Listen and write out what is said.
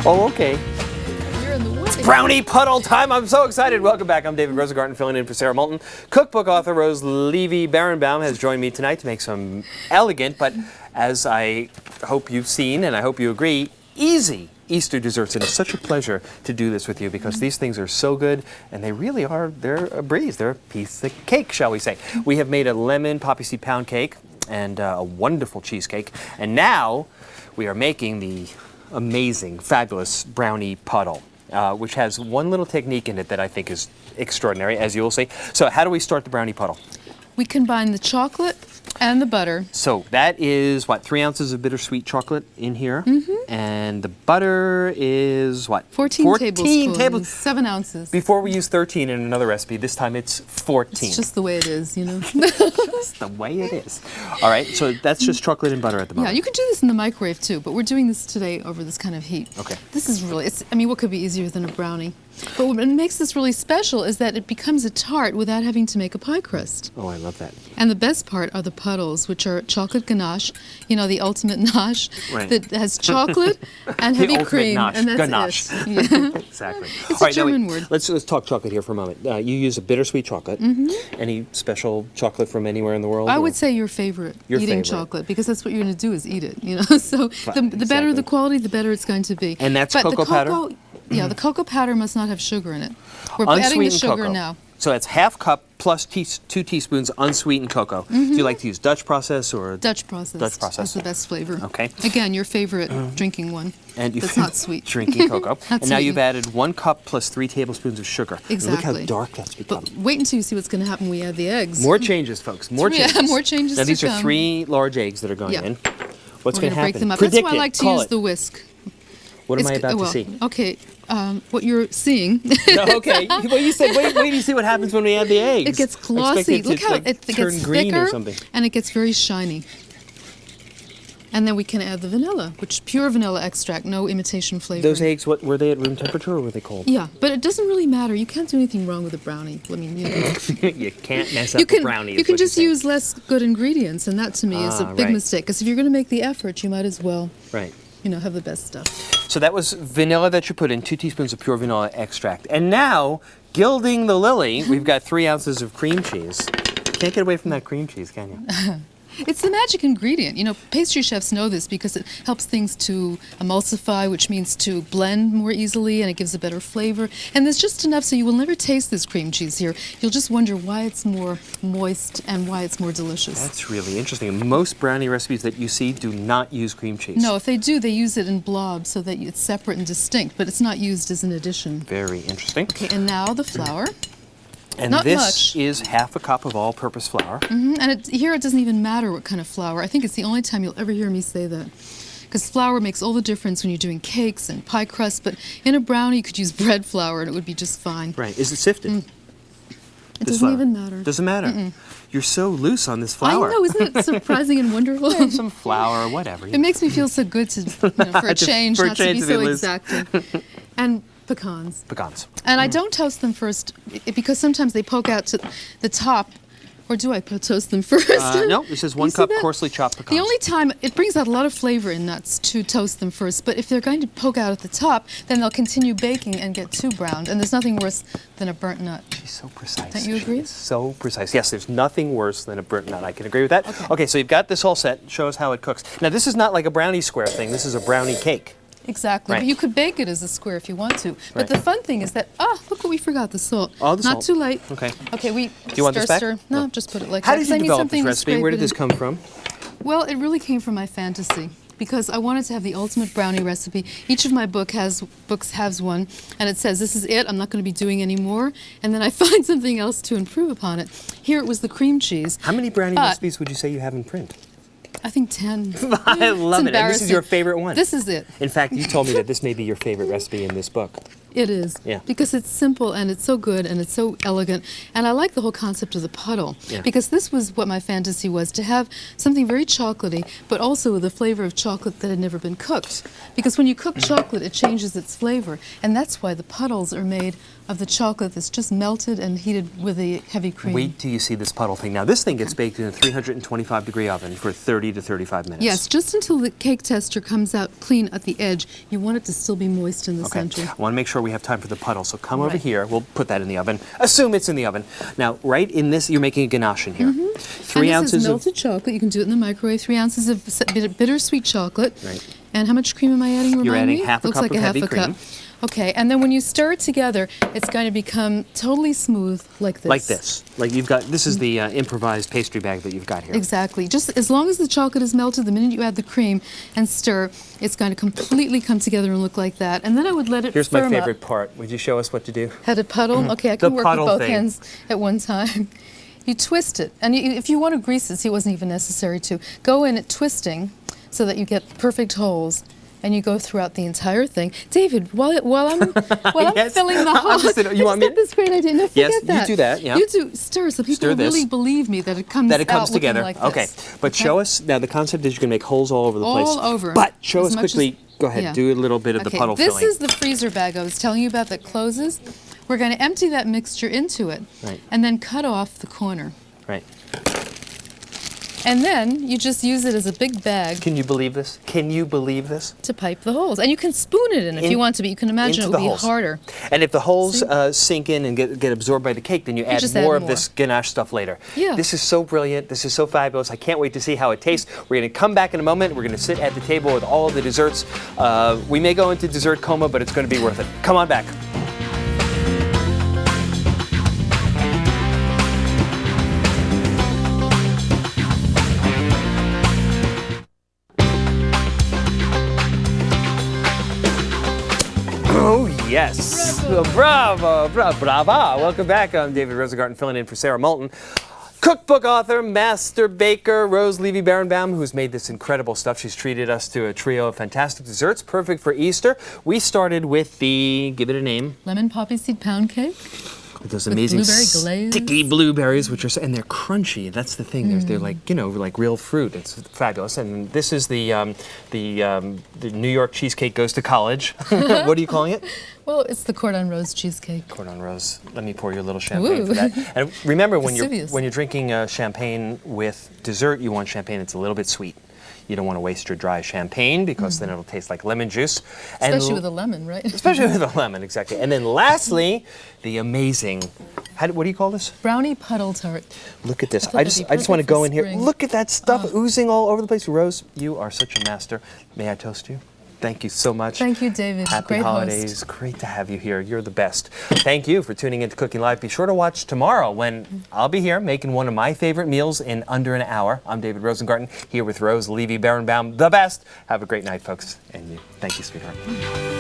Oh, okay. You're in the way. It's Brownie Puddle time. I'm so excited. Welcome back. I'm David Rosengarten, filling in for Sarah Moulton. Cookbook author Levy Beranbaum has joined me tonight to make some elegant, but as I hope you've seen, and I hope you agree, easy Easter desserts. And it's such a pleasure to do this with you because these things are so good, and they really are, they're a breeze. They're a piece of cake, shall we say. We have made a lemon poppy seed pound cake and a wonderful cheesecake. And now we are making the amazing, fabulous brownie puddle, which has one little technique in it that I think is extraordinary, as you'll see. So how do we start the brownie puddle? We combine the chocolate and the butter. So that is, what, 3 ounces of bittersweet chocolate in here? And the butter is, what? 14 tablespoons. 7 ounces. Before we use 13 in another recipe, this time it's 14. It's just the way it is, you know. Just the way it is. All right, so that's just chocolate and butter at the moment. Yeah, you could do this in the microwave too, but we're doing this today over this kind of heat. Okay. This is really, I mean, what could be easier than a brownie? But what makes this really special is that it becomes a tart without having to make a pie crust. Oh, I love that. And the best part are the puddles, which are chocolate ganache, you know, the ultimate nosh, Right. that has chocolate and heavy cream. Nosh. And that's Ganache. it. Yeah. Exactly. It's All a right, now German word. Let's talk chocolate here for a moment. You use a bittersweet chocolate. Any special chocolate from anywhere in the world? I or? would say your favorite, Your eating favorite. chocolate, because that's what you're going to do is eat it, you know. So the better exactly. the quality, the better it's going to be. And that's but cocoa powder? Yeah, the cocoa powder must not have sugar in it. We're adding the Unsweetened sugar cocoa. now. So that's half cup plus 2 teaspoons unsweetened cocoa. Do you like to use Dutch process or? Dutch process. Dutch process. That's the best flavor. Okay. Again, your favorite drinking one. And That's not sweet. Drinking cocoa. Not And now sweet. you've added 1 cup plus 3 tablespoons of sugar. And look Exactly. how dark that's become. But wait until you see what's going to happen when we add the eggs. More changes, folks. More Yeah, changes. more changes Now to these are come. 3 large eggs that are going Yeah. in. What's We're going to happen? break them up. Predict That's why I it. like to Call use it. the whisk. What am I It's- about well, to see? Okay, what you're seeing. No, okay. Well, you said wait till you see what happens when we add the eggs. It gets I expect glossy. it to, Look how like, it turn gets green thicker or something. and it gets very shiny. And then we can add the vanilla, which pure vanilla extract, no imitation flavor. Those eggs, what were they at room temperature or were they cold? Yeah, but it doesn't really matter. You can't do anything wrong with a brownie. I mean, you know. You can't mess up You can, a brownie. you is can what you're just saying. use less good ingredients, and that to me is a big right. mistake. Because if you're going to make the effort, you might as well, Right. you know, have the best stuff. So that was vanilla that you put in, 2 teaspoons of pure vanilla extract. And now, gilding the lily, we've got 3 ounces of cream cheese. Can't get away from that cream cheese, can you? It's the magic ingredient. You know, pastry chefs know this because it helps things to emulsify, which means to blend more easily, and it gives a better flavor. And there's just enough so you will never taste this cream cheese here. You'll just wonder why it's more moist and why it's more delicious. That's really interesting. Most brownie recipes that you see do not use cream cheese. No, if they do, they use it in blobs so that it's separate and distinct, but it's not used as an addition. Very interesting. Okay, and now the flour. And Not this much. is half a cup of all-purpose flour. And here it doesn't even matter what kind of flour. I think it's the only time you'll ever hear me say that. Because flour makes all the difference when you're doing cakes and pie crusts, but in a brownie you could use bread flour and it would be just fine. Right. Is it sifted? It This doesn't flour? even matter. Doesn't matter. You're so loose on this flour. I know, isn't it surprising and wonderful? Some flour, whatever. It makes me feel so good to, you know, for a change, for a not change to to be be so loose. exacting. And pecans. Pecans. And I don't toast them first because sometimes they poke out to the top. Or do I toast them first? No, this is You 1 see cup that? coarsely chopped pecans. The only time it brings out a lot of flavor in nuts to toast them first, but if they're going to poke out at the top, then they'll continue baking and get too browned. And there's nothing worse than a burnt nut. She's so precise. Don't you agree? She is so precise. Yes, there's nothing worse than a burnt nut. I can agree with that. Okay, so you've got this all set. Show us how it cooks. Now, this is not like a brownie square thing. This is a brownie cake. Exactly. Right. But you could bake it as a square if you want to. But Right. the fun thing is that, look what we forgot, the salt. Oh, the Not salt. too late. Okay. Okay, we Do you want this back? stir. No, just put it like How that. did 'cause I you need develop something this to recipe? Where did scrape it this in. come from? Well, it really came from my fantasy because I wanted to have the ultimate brownie recipe. Each of my books has one, and it says, this is it, I'm not going to be doing any more. And then I find something else to improve upon it. Here it was the cream cheese. How many brownie But- recipes would you say you have in print? I think 10. I love It's it. And this is your embarrassing. favorite one. This is it. In fact, you told me that this may be your favorite recipe in this book. It is. Yeah. Because it's simple and it's so good and it's so elegant. And I like the whole concept of the puddle. Yeah. Because this was what my fantasy was, to have something very chocolatey, but also with a flavor of chocolate that had never been cooked. Because when you cook chocolate, it changes its flavor. And that's why the puddles are made of the chocolate that's just melted and heated with the heavy cream. Wait till you see this puddle thing. Now, this thing gets baked in a 325-degree oven for 30 to 35 minutes. Yes, just until the cake tester comes out clean at the edge. You want it to still be moist in the Okay. center. I want to make sure we have time for the puddle, so come over Right. here. We'll put that in the oven. Assume it's in the oven. Now, right in this, you're making a ganache in here. 3 and ounces this is of... melted chocolate. You can do it in the microwave. 3 ounces of bittersweet chocolate. Right. And how much cream am I adding? You're Remind adding me? half a Looks cup like of a half heavy a cream. cup. Okay, and then when you stir it together, it's going to become totally smooth like this. Like this. Like you've got, this is the improvised pastry bag that you've got here. Exactly. Just as long as the chocolate is melted, the minute you add the cream and stir, it's going to completely come together and look like that. And then I would let it Here's firm my up. favorite part. Would you show us what to do? Had a puddle? Okay, I The can work with puddle both thing. hands at one time. You twist it, and if you want to grease it, see, it wasn't even necessary to. Go in at twisting so that you get perfect holes. And you go throughout the entire thing. David, while I'm Yes. filling the I'm holes, just you want me? got this great idea. No, forget Yes, you that. do that, yeah. You do stir so people Stir this. really believe me that it comes out looking together. like Okay, this. but show us now. The concept is you're going to make holes all over the place. All over. But show As us much quickly. as- Go ahead. yeah. Do a little bit of the puddle this filling. is the freezer bag I was telling you about that closes. We're going to empty that mixture into it, Right. and then cut off the corner. Right. And then you just use it as a big bag Can you believe this? Can you believe this? to pipe the holes. And you can spoon it in if you want to, but you can imagine it Into would the be holes. harder. And if the holes sink in and get absorbed by the cake, then you add just add more of more. this ganache stuff later. Yeah. This is so brilliant. This is so fabulous. I can't wait to see how it tastes. We're going to come back in a moment. We're going to sit at the table with all of the desserts. We may go into dessert coma, but it's going to be worth it. Come on back. Oh, yes. Bravo, brava. Welcome back. I'm David Rosengarten, filling in for Sarah Moulton. Cookbook author, master baker, Rose Levy Beranbaum, who's made this incredible stuff. She's treated us to a trio of fantastic desserts, perfect for Easter. We started with the, give it a name, Lemon poppy seed pound cake. those With amazing blueberry glaze. sticky blueberries, which are, and they're crunchy. That's the thing. They're like, you know, like real fruit. It's fabulous. And this is the New York cheesecake goes to college. What are you calling it? Well, it's the cordon rose cheesecake. Cordon rose. Let me pour you a little champagne Ooh. for that. And remember, when Vesuvius. you're drinking champagne with dessert, you want champagne that's a little bit sweet. You don't want to waste your dry champagne because then it'll taste like lemon juice. Especially with a lemon, right? Especially with a lemon, exactly. And then lastly, the amazing, what do you call this? Brownie puddle tart. Look at this. thought I that'd just be want to perfect go for in here. spring. Look at that stuff oozing all over the place. Rose, you are such a master. May I toast you? Thank you so much. Thank you, David. Happy Great holidays. host. Great to have you here. You're the best. Thank you for tuning in to Cooking Live. Be sure to watch tomorrow when I'll be here making one of my favorite meals in under an hour. I'm David Rosengarten here with Rose Levy Beranbaum, the best. Have a great night, folks. And you. Thank you, sweetheart.